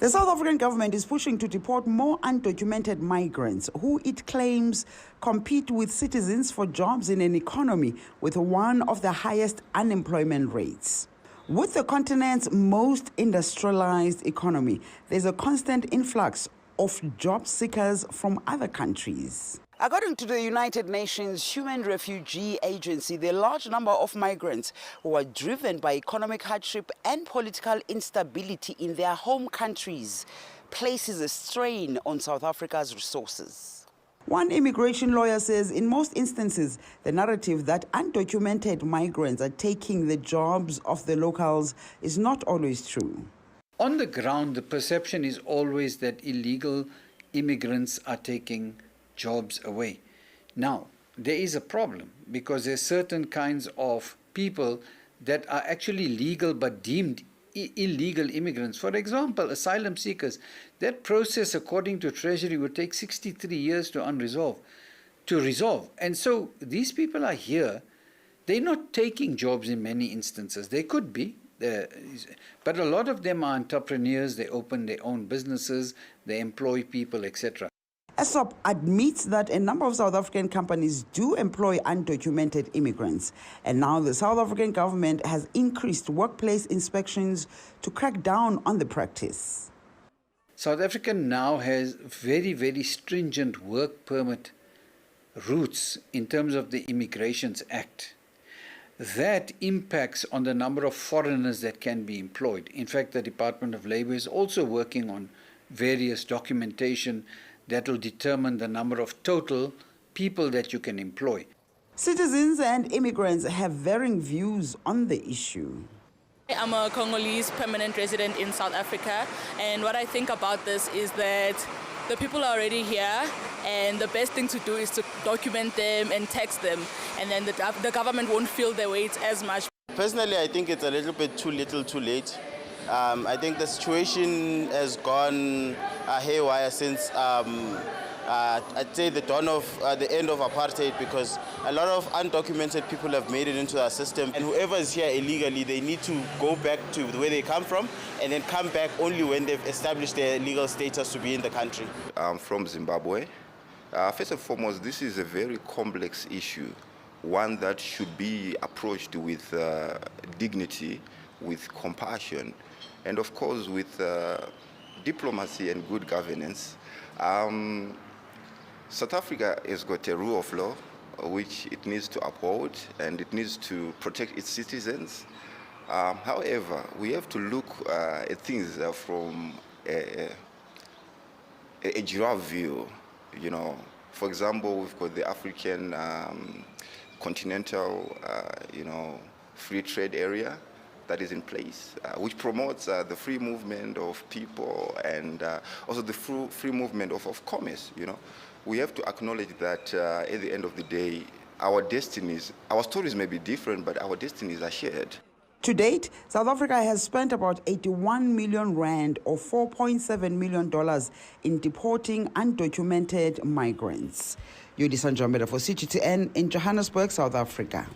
The South African government is pushing to deport more undocumented migrants who it claims compete with citizens for jobs in an economy with one of the highest unemployment rates. With the continent's most industrialized economy, there's a constant influx of job seekers from other countries. According to the United Nations Human Refugee Agency, the large number of migrants who are driven by economic hardship and political instability in their home countries places a strain on South Africa's resources. One immigration lawyer says in most instances, the narrative that undocumented migrants are taking the jobs of the locals is not always true. On the ground, the perception is always that illegal immigrants are taking jobs away. Now, there is a problem because there's certain kinds of people that are actually legal but deemed illegal immigrants. For example, asylum seekers. That process, according to Treasury, would take 63 years to resolve. And so these people are here. They're not taking jobs in many instances. They could be. But a lot of them are entrepreneurs. They open their own businesses. They employ people, etc. ESOP admits that a number of South African companies do employ undocumented immigrants. And now the South African government has increased workplace inspections to crack down on the practice. South Africa now has very, very stringent work permit routes in terms of the Immigrations Act. That impacts on the number of foreigners that can be employed. In fact, the Department of Labour is also working on various documentation that will determine the number of total people that you can employ. Citizens and immigrants have varying views on the issue. I'm a Congolese permanent resident in South Africa, and what I think about this is that the people are already here, and the best thing to do is to document them and tax them, and then the government won't feel the weight as much. Personally, I think it's a little bit too little, too late. I think the situation has gone haywire since I'd say the dawn of the end of apartheid, because a lot of undocumented people have made it into our system, and whoever is here illegally, they need to go back to where they come from and then come back only when they've established their legal status to be in the country. I'm from Zimbabwe. First and foremost, this is a very complex issue, one that should be approached with dignity, with compassion, and of course with diplomacy and good governance. South Africa has got a rule of law which it needs to uphold, and it needs to protect its citizens. However, we have to look at things from a giraffe view. You know, for example, we've got the African continental, free trade area that is in place, which promotes the free movement of people and also the free movement of commerce. You know, we have to acknowledge that at the end of the day, our destinies, our stories may be different, but our destinies are shared. To date, South Africa has spent about 81 million rand or $4.7 million in deporting undocumented migrants. Yudi Sanjambeda for CGTN in Johannesburg, South Africa.